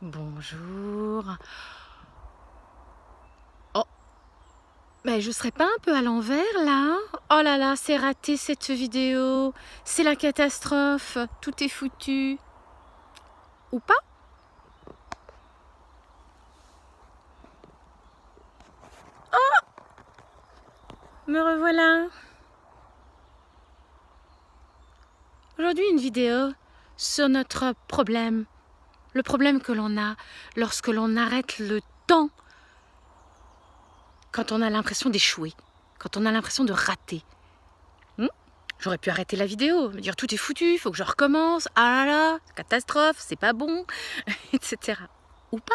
Bonjour. Oh, mais je serais pas un peu à l'envers là? Oh là là, c'est raté cette vidéo. C'est la catastrophe. Tout est foutu. Ou pas? Me revoilà. Aujourd'hui, une vidéo sur notre problème. Le problème que l'on a lorsque l'on arrête le temps. Quand on a l'impression d'échouer. Quand on a l'impression de rater. J'aurais pu arrêter la vidéo, me dire tout est foutu, il faut que je recommence, ah là là, catastrophe, c'est pas bon, etc. Ou pas.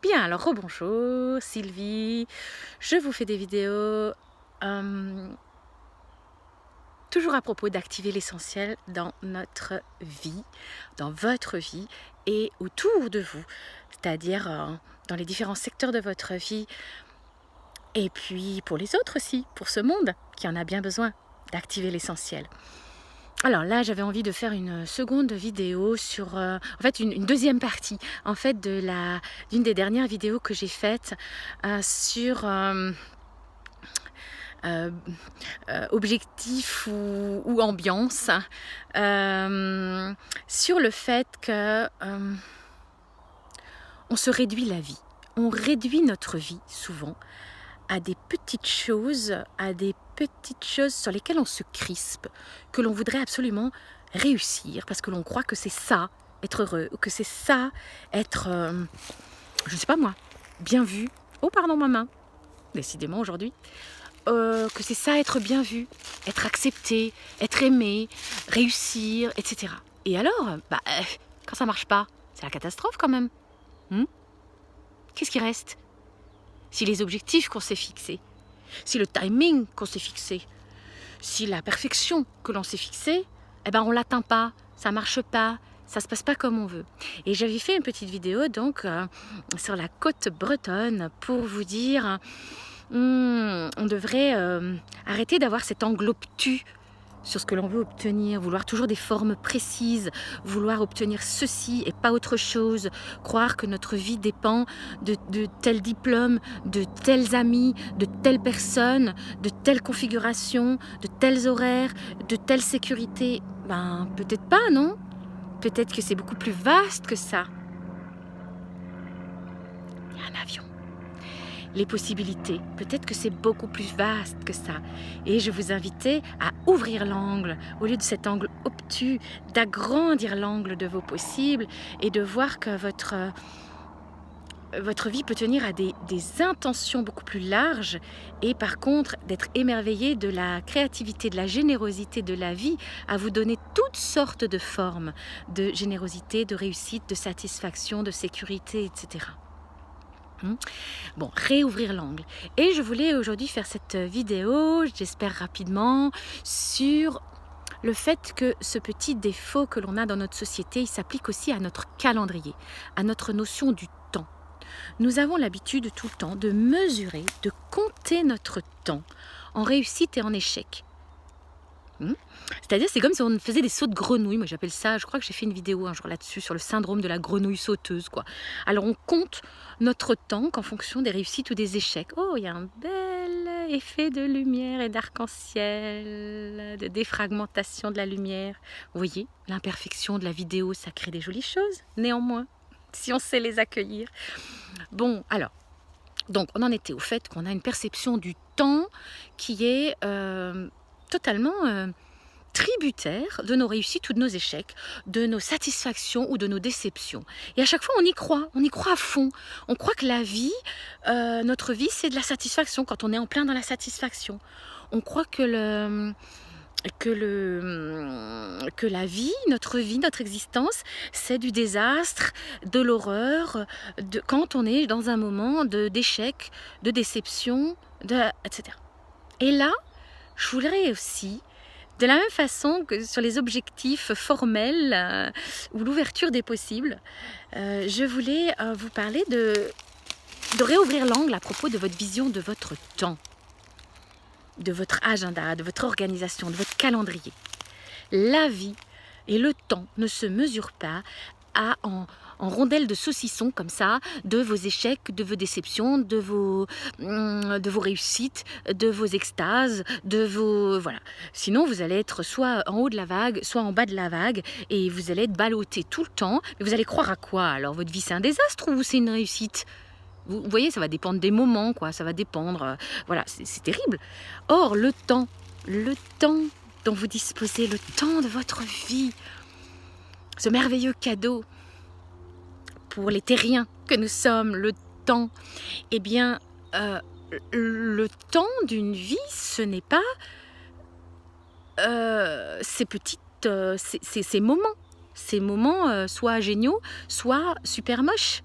Bien, alors rebonjour, Sylvie, je vous fais des vidéos toujours à propos d'activer l'essentiel dans notre vie, dans votre vie et autour de vous, c'est-à-dire dans les différents secteurs de votre vie. Et puis pour les autres aussi, pour ce monde qui en a bien besoin d'activer l'essentiel. Alors là, j'avais envie de faire une seconde vidéo sur, en fait, une deuxième partie, en fait, d'une des dernières vidéos que j'ai faites sur objectif ou ambiance, sur le fait que on se réduit la vie. On réduit notre vie souvent à des petites choses, sur lesquelles on se crispe, que l'on voudrait absolument réussir, parce que l'on croit que c'est ça, être heureux, ou que c'est ça, être, je ne sais pas moi, bien vu. Oh pardon ma main, décidément aujourd'hui. Que c'est ça, être bien vu, être accepté, être aimé, réussir, etc. Et alors, quand ça marche pas, c'est la catastrophe quand même. Qu'est-ce qui reste ? Si les objectifs qu'on s'est fixés, si le timing qu'on s'est fixé, si la perfection que l'on s'est fixée, on ne l'atteint pas, ça ne marche pas, ça ne se passe pas comme on veut. Et j'avais fait une petite vidéo donc sur la côte bretonne pour vous dire on devrait arrêter d'avoir cet angle obtus sur ce que l'on veut obtenir, vouloir toujours des formes précises, vouloir obtenir ceci et pas autre chose, croire que notre vie dépend de tel diplôme, de tels amis, de telle personne, de telle configuration, de tels horaires, de telle sécurité. Peut-être pas, non ? Peut-être que c'est beaucoup plus vaste que ça. Il y a un avion. Les possibilités, peut-être que c'est beaucoup plus vaste que ça. Et je vous invitais à ouvrir l'angle, au lieu de cet angle obtus, d'agrandir l'angle de vos possibles et de voir que votre vie peut tenir à des intentions beaucoup plus larges et par contre d'être émerveillé de la créativité, de la générosité de la vie à vous donner toutes sortes de formes de générosité, de réussite, de satisfaction, de sécurité, etc. Bon, réouvrir l'angle. Et je voulais aujourd'hui faire cette vidéo, j'espère rapidement, sur le fait que ce petit défaut que l'on a dans notre société, il s'applique aussi à notre calendrier, à notre notion du temps. Nous avons l'habitude tout le temps de mesurer, de compter notre temps en réussite et en échec. C'est-à-dire, c'est comme si on faisait des sauts de grenouille. Moi, j'appelle ça, je crois que j'ai fait une vidéo un jour là-dessus, sur le syndrome de la grenouille sauteuse, quoi. Alors, on compte notre temps qu'en fonction des réussites ou des échecs. Oh, il y a un bel effet de lumière et d'arc-en-ciel, de défragmentation de la lumière. Vous voyez, l'imperfection de la vidéo, ça crée des jolies choses, néanmoins, si on sait les accueillir. Bon, alors, donc, on en était au fait qu'on a une perception du temps qui est totalement tributaire de nos réussites ou de nos échecs, de nos satisfactions ou de nos déceptions. Et à chaque fois, on y croit à fond. On croit que la vie, notre vie, c'est de la satisfaction quand on est en plein dans la satisfaction. On croit que la vie, notre existence, c'est du désastre, de l'horreur, quand on est dans un moment d'échec, de déception, etc. Et là, je voudrais aussi, de la même façon que sur les objectifs formels ou l'ouverture des possibles, je voulais vous parler de réouvrir l'angle à propos de votre vision de votre temps, de votre agenda, de votre organisation, de votre calendrier. La vie et le temps ne se mesurent pas en rondelles de saucisson comme ça, de vos échecs, de vos déceptions, de vos réussites, de vos extases, de vos... Voilà. Sinon, vous allez être soit en haut de la vague, soit en bas de la vague, et vous allez être ballotté tout le temps. Mais vous allez croire à quoi? Alors, votre vie, c'est un désastre ou c'est une réussite? Vous voyez, ça va dépendre des moments, quoi. Ça va dépendre... voilà, c'est terrible. Or, le temps dont vous disposez, le temps de votre vie, ce merveilleux cadeau pour les terriens que nous sommes, le temps, eh bien, le temps d'une vie, ce n'est pas ces moments soit géniaux, soit super moches.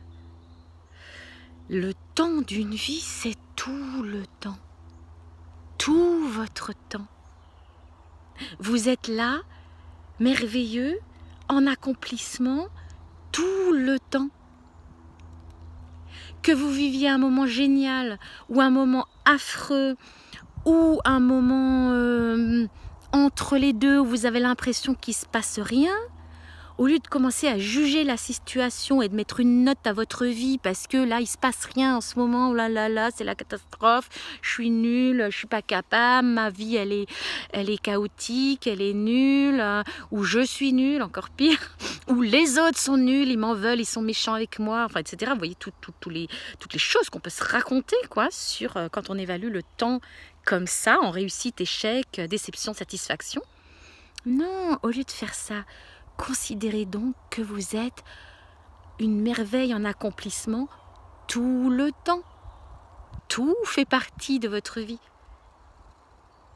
Le temps d'une vie, c'est tout le temps, tout votre temps. Vous êtes là, merveilleux, en accomplissement, tout le temps. Que vous viviez un moment génial, ou un moment affreux, ou un moment entre les deux où vous avez l'impression qu'il ne se passe rien, au lieu de commencer à juger la situation et de mettre une note à votre vie parce que là, il ne se passe rien en ce moment, oh là là là, c'est la catastrophe, je suis nulle, je ne suis pas capable, ma vie, elle est chaotique, elle est nulle, ou je suis nulle, encore pire, ou les autres sont nuls, ils m'en veulent, ils sont méchants avec moi, enfin, etc. Vous voyez, toutes les choses qu'on peut se raconter, quoi, sur quand on évalue le temps comme ça, en réussite, échec, déception, satisfaction. Non, au lieu de faire ça, considérez donc que vous êtes une merveille en accomplissement tout le temps. Tout fait partie de votre vie.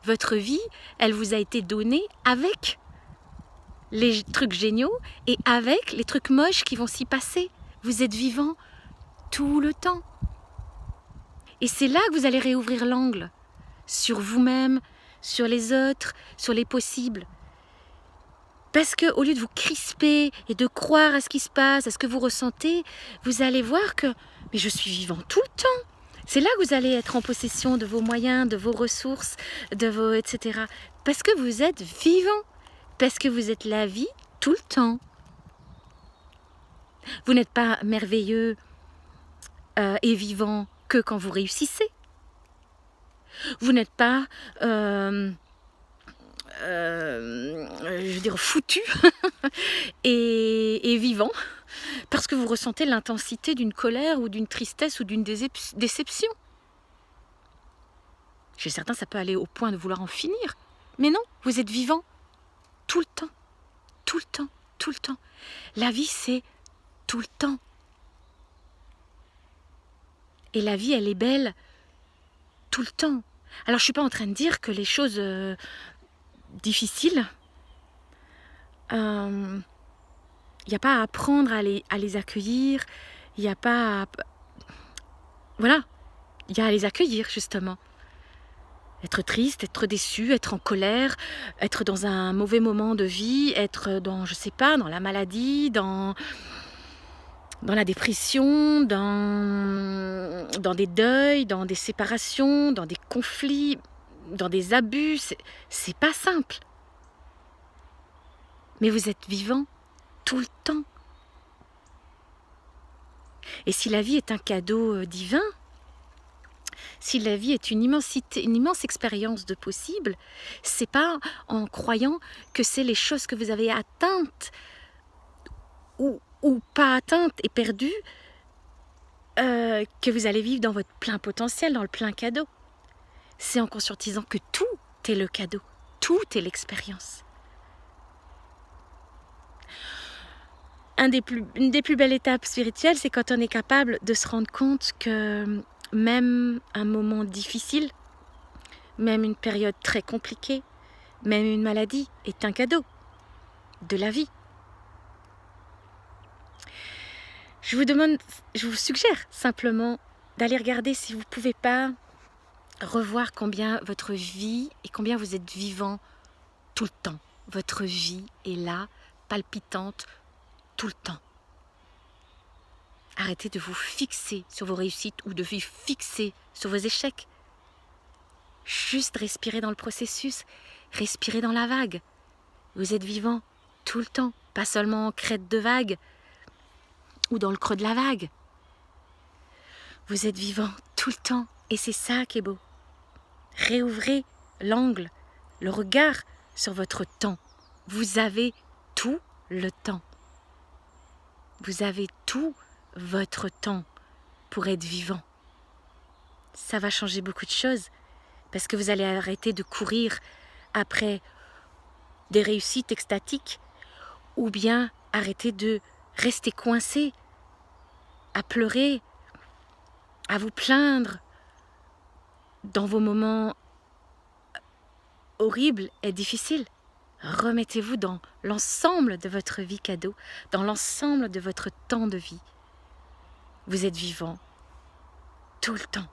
Votre vie, elle vous a été donnée avec les trucs géniaux et avec les trucs moches qui vont s'y passer. Vous êtes vivant tout le temps. Et c'est là que vous allez réouvrir l'angle sur vous-même, sur les autres, sur les possibles. Parce que au lieu de vous crisper et de croire à ce qui se passe, à ce que vous ressentez, vous allez voir que mais je suis vivant tout le temps. C'est là que vous allez être en possession de vos moyens, de vos ressources, de vos etc. Parce que vous êtes vivant, parce que vous êtes la vie tout le temps. Vous n'êtes pas merveilleux et vivant que quand vous réussissez. Vous n'êtes pas je veux dire foutu et vivant parce que vous ressentez l'intensité d'une colère ou d'une tristesse ou d'une déception. Chez certains, ça peut aller au point de vouloir en finir. Mais non, vous êtes vivant tout le temps, tout le temps, tout le temps. La vie, c'est tout le temps. Et la vie, elle est belle tout le temps. Alors, je ne suis pas en train de dire que les choses difficiles, il n'y a pas à apprendre à les accueillir, il n'y a pas à... Voilà, il y a à les accueillir, justement. Être triste, être déçu, être en colère, être dans un mauvais moment de vie, être dans, je sais pas, dans la maladie, dans la dépression, dans des deuils, dans des séparations, dans des conflits, dans des abus. C'est pas simple. Mais vous êtes vivant tout le temps. Et si la vie est un cadeau divin, si la vie est une immense expérience de possible, c'est pas en croyant que c'est les choses que vous avez atteintes ou pas atteintes et perdues que vous allez vivre dans votre plein potentiel, dans le plein cadeau. C'est en conscientisant que tout est le cadeau, tout est l'expérience. Une des plus belles étapes spirituelles, c'est quand on est capable de se rendre compte que même un moment difficile, même une période très compliquée, même une maladie est un cadeau de la vie. Je vous suggère simplement d'aller regarder si vous ne pouvez pas revoir combien votre vie et combien vous êtes vivant tout le temps. Votre vie est là, palpitante, tout le temps. Arrêtez de vous fixer sur vos réussites ou de vous fixer sur vos échecs. Juste respirez dans le processus, respirez dans la vague. Vous êtes vivant tout le temps, pas seulement en crête de vague, ou dans le creux de la vague. Vous êtes vivant tout le temps et c'est ça qui est beau. Réouvrez l'angle, le regard sur votre temps. Vous avez tout le temps. Vous avez tout votre temps pour être vivant. Ça va changer beaucoup de choses parce que vous allez arrêter de courir après des réussites extatiques ou bien arrêter de rester coincé, à pleurer, à vous plaindre dans vos moments horribles et difficiles. Remettez-vous dans l'ensemble de votre vie cadeau, dans l'ensemble de votre temps de vie. Vous êtes vivant tout le temps.